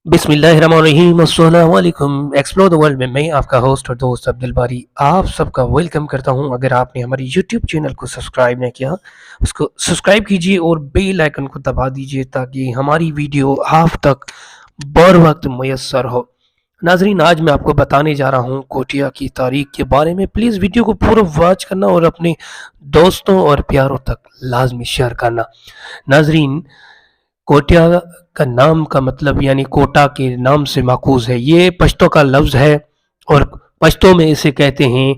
बिस्मिल्लाहिर्रहमानिर्रहीम अस्सलाम वालेकुम। एक्सप्लोर द वर्ल्ड में मैं आपका होस्ट और दोस्त अब्दुल बारी आप सबका वेलकम करता हूं। अगर आपने हमारे यूट्यूब चैनल को सब्सक्राइब नहीं किया उसको सब्सक्राइब कीजिए और बेल आइकन को दबा दीजिए ताकि हमारी वीडियो आप तक बर वक्त मैसर हो। नाजरीन, आज मैं आपको बताने जा रहा हूं कोटिया की तारीख के बारे में। प्लीज़ वीडियो को पूरा वॉच करना और अपने दोस्तों और प्यारों तक लाजमी शेयर करना। नाजरीन, कोटिया का नाम का मतलब यानी कोटा के नाम से माखूज है। ये पश्तो का लफ्ज़ है और पश्तो में इसे कहते हैं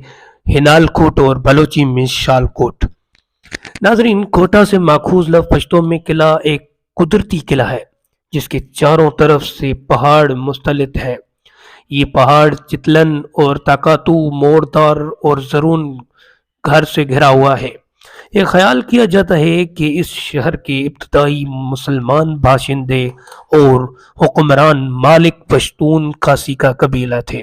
हिनालकोट और बलोची में शालकोट। नाजरीन, कोटा से माखूज लफ्ज़ पश्तो में किला एक कुदरती किला है जिसके चारों तरफ से पहाड़ मुस्तलित हैं। ये पहाड़ चितलन और ताकातू, मोरदार और जरून घर से घिरा हुआ है। ये ख्याल किया जाता है कि इस शहर के इब्तदाई मुसलमान बाशिंदे और हुक्मरान मालिक पश्तून खासी का कबीला थे।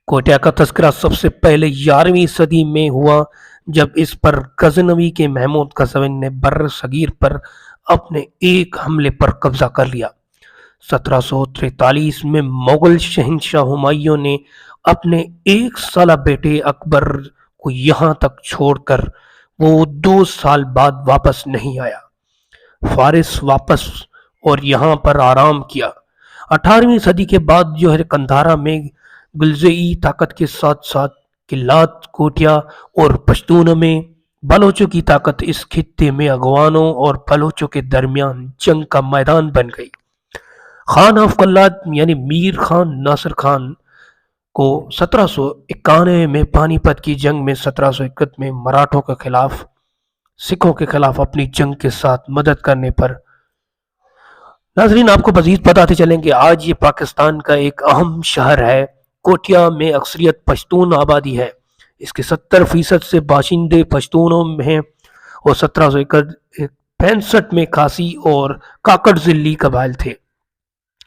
कोटिया का तस्करा सबसे पहले 11वीं सदी में हुआ जब इस पर गजनवी के महमूद गजनवी ने बर्र सगीर पर अपने एक हमले पर कब्जा कर लिया। 1743 में मुगल शहंशाह हुमायूं ने अपने एक साला बेटे अकबर को यहाँ तक छोड़कर वो 2 साल बाद वापस नहीं आया। फारिस वापस और यहाँ पर आराम किया। 18वीं सदी के बाद जो है कंधारा में गुलजई ताकत के साथ साथ किलात, कोटिया और पश्तूनों में बलोचों की ताकत इस खित्ते में अगवानों और बलोचों के दरमियान जंग का मैदान बन गई। खान ऑफ कल्लात यानी मीर खान नासिर खान को 1791 में पानीपत की जंग में 1771 में मराठों के खिलाफ सिखों के खिलाफ अपनी जंग के साथ मदद करने पर। नाजरीन, आपको मजीद बताते चलें कि आज ये पाकिस्तान का एक अहम शहर है। कोटिया में अक्सरियत पश्तून आबादी है। इसके 70% से बाशिंदे पश्तूनों में हैं और 1765 में खासी और काकड़ जिल्ली कबाइल थे।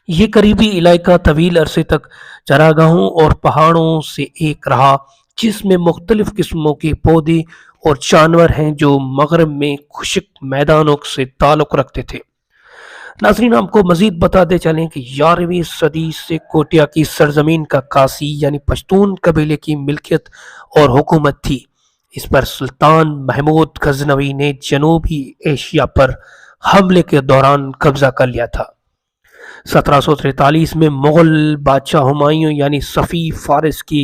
ये करीबी इलाका तवील अरसे तक चरागाहों और पहाड़ों से एक रहा जिसमें मुख्तलिफ किस्मों के पौधे और जानवर हैं जो मगरब में खुश्क मैदानों से ताल्लुक़ रखते थे। नाज़रीन, आपको मजीद बताते चलें कि 11वीं सदी से कोटिया की सरजमीन का कासी यानी पश्तून कबीले की मिल्कियत और हुकूमत थी। इस पर सुल्तान महमूद गजनवी ने जनूबी एशिया पर हमले के दौरान कब्जा कर लिया था। 1743 में मुगल बादशाह हुमायूं यानी सफ़ी फारिस की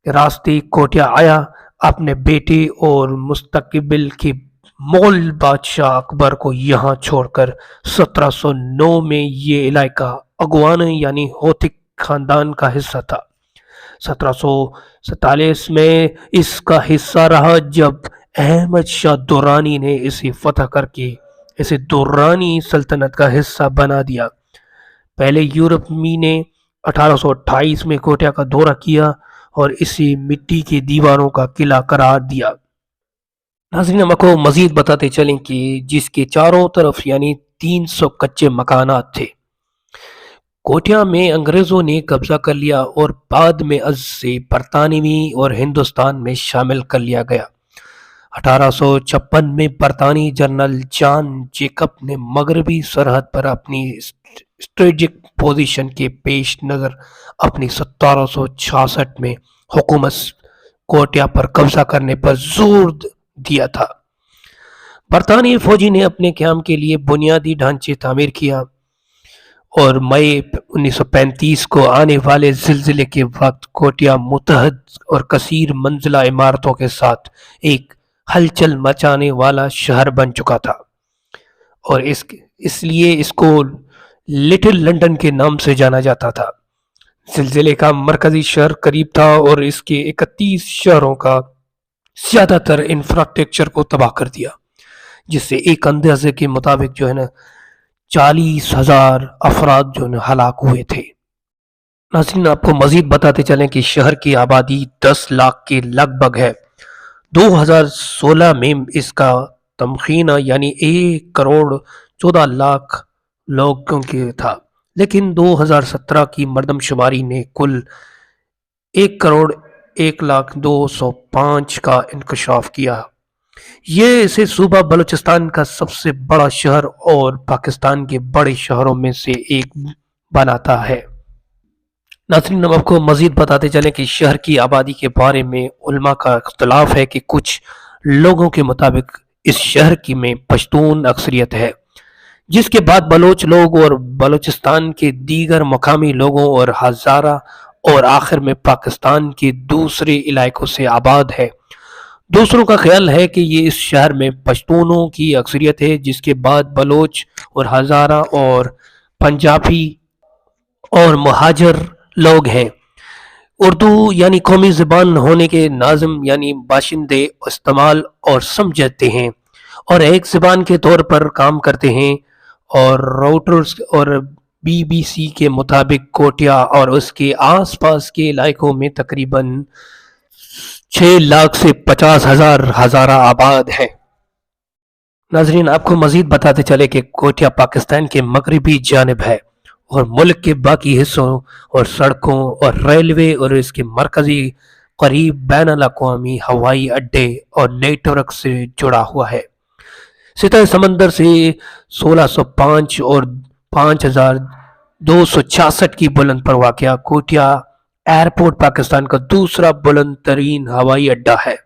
रास्ते कोटिया आया। अपने बेटे और मुस्तकबिल के मुगल बादशाह अकबर को यहाँ छोड़कर 1709 में ये इलाका अगवान यानी होतिक खानदान का हिस्सा था। 1747 में इसका हिस्सा रहा जब अहमद शाह दुर्रानी ने इसे फतह करके इसे दुर्रानी सल्तनत का हिस्सा बना दिया। पहले यूरोपी ने 1828 में कोटिया का दौरा किया और इसे मिट्टी के दीवारों का किला करार दिया। नाज़रीन, हम आपको मजीद बताते चलें कि जिसके चारों तरफ यानी 300 कच्चे मकानात थे। कोटिया में अंग्रेज़ों ने कब्जा कर लिया और बाद में अज से बरतानवी और हिंदुस्तान में शामिल कर लिया गया। 1856 में बरतानी जनरल जॉन जेकब ने मगरबी सरहद पर अपनी स्ट्रेटेजिक पोजीशन के पेश नज़र अपनी 1766 में हुकूमत कोटिया पर कब्जा करने पर जोर दिया था। बरतानी फौजी ने अपने क़याम के लिए बुनियादी ढांचे तामीर किया और मई 1935 को आने वाले ज़िलज़िले के वक्त कोटिया मुतहद और कसीर मंजिला इमारतों के साथ एक हलचल मचाने वाला शहर बन चुका था और इसलिए इसको लिटिल लंदन के नाम से जाना जाता था। ज़िलज़िले का मरकज़ी शहर करीब था और इसके 31 शहरों का ज़्यादातर इंफ्रास्ट्रक्चर को तबाह कर दिया, जिससे एक अंदाजे के मुताबिक जो है ना 40,000 अफराद जो है हलाक हुए थे। नाज़रीन, आपको मजीद बताते चलें कि शहर की आबादी 10 लाख के लगभग है। 2016 में इसका तमखीना यानी 1 करोड़ 14 लाख लोगों के था, लेकिन 2017 की मरदमशुमारी ने कुल 1 करोड़ 1,02,05 का इंकशाफ किया। ये इसे सूबा बलूचिस्तान का सबसे बड़ा शहर और पाकिस्तान के बड़े शहरों में से एक بناتا ہے۔ ناظرین، ہم آپ کو مزید بتاتے چلیں کہ شہر کی آبادی کے بارے میں علماء کا اختلاف ہے کہ کچھ لوگوں کے مطابق اس شہر کی میں پشتون اکثریت ہے، جس کے بعد بلوچ لوگ اور بلوچستان کے دیگر مقامی لوگوں اور ہزارہ، اور آخر میں پاکستان کے دوسرے علاقوں سے آباد ہے۔ دوسروں کا خیال ہے کہ یہ اس شہر میں پشتونوں کی اکثریت ہے، جس کے بعد بلوچ اور ہزارہ اور پنجابی اور مہاجر لوگ ہیں۔ اردو یعنی قومی زبان ہونے کے ناظم یعنی باشندے استعمال اور سمجھتے ہیں اور ایک زبان کے طور پر کام کرتے ہیں، اور راؤٹرز اور بی بی سی کے مطابق کوٹیا اور اس کے آس پاس کے علاقوں میں تقریباً 6 لاکھ سے 50,000 ہزارہ آباد ہیں۔ ناظرین، آپ کو مزید بتاتے چلے کہ کوٹیا پاکستان کے مغربی جانب ہے اور ملک کے باقی حصوں اور سڑکوں اور ریلوے اور اس کے مرکزی قریب بین الاقوامی ہوائی اڈے اور نیٹ ورک سے جڑا ہوا ہے۔ سطح سمندر سے 1605 اور 5266 کی بلند پر واقع کوٹیا ایئرپورٹ پاکستان کا دوسرا بلند ترین ہوائی اڈہ ہے۔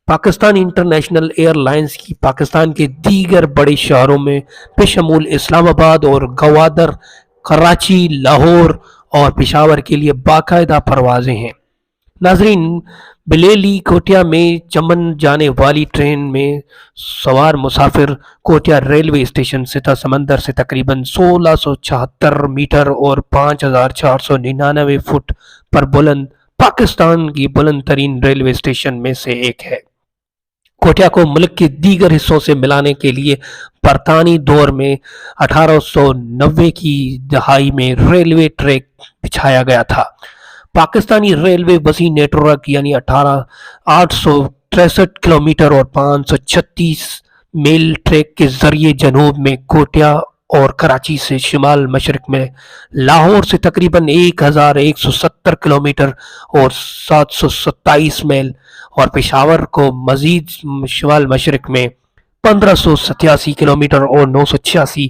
پاکستان انٹرنیشنل ایئر لائنز کی پاکستان کے دیگر بڑے شہروں میں بشمول اسلام آباد اور گوادر، کراچی، لاہور اور پشاور کے لیے باقاعدہ پروازیں ہیں۔ ناظرین، بلیلی کوٹیا میں چمن جانے والی ٹرین میں سوار مسافر کوٹیا ریلوے اسٹیشن سطح سمندر سے تقریباً 1676 میٹر اور 5499 فٹ پر بلند پاکستان کی بلند ترین ریلوے اسٹیشن میں سے ایک ہے۔ کوٹیا کو ملک کے دیگر حصوں سے ملانے کے لیے برطانوی دور میں 1890 کی دہائی میں ریلوے ٹریک بچھایا گیا تھا۔ پاکستانی ریلوے وسیع نیٹ ورک یعنی 863 کلومیٹر اور 536 میل ٹریک کے ذریعے جنوب میں کوٹیا اور کراچی سے شمال مشرق میں لاہور سے تقریباً 1170 کلومیٹر اور 727 میل اور پشاور کو مزید شمال مشرق میں 1587 کلومیٹر اور 986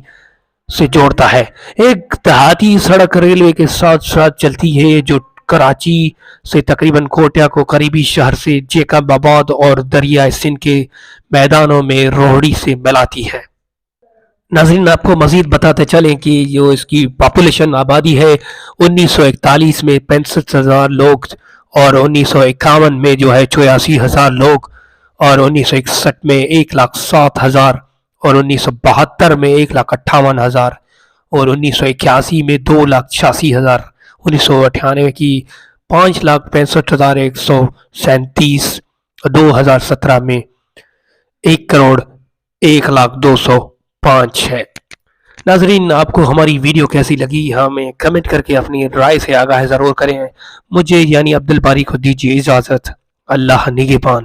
سے جوڑتا ہے۔ ایک دیہاتی سڑک ریلوے کے ساتھ ساتھ چلتی ہے جو کراچی سے تقریباً کوٹیا کو قریبی شہر سے جیکب آباد اور دریائے سندھ کے میدانوں میں روہڑی سے ملاتی ہے۔ ناظرین، آپ کو مزید بتاتے چلیں کہ جو اس کی پاپولیشن آبادی ہے 1941 میں 65,000 لوگ اور 1951 میں جو ہے 84,000 لوگ اور 1961 میں 1,07,000 اور 1972 میں 1,58,000 اور 1981 میں 2,86,000، 1998 کی 5,65,137، 2017 میں 1,01,02,05 ہے۔ ناظرین، آپ کو ہماری ویڈیو کیسی لگی ہمیں کمنٹ کر کے اپنی رائے سے آگاہ ضرور کریں۔ مجھے یعنی عبد الباری کو دیجیے اجازت۔ اللہ نگہبان۔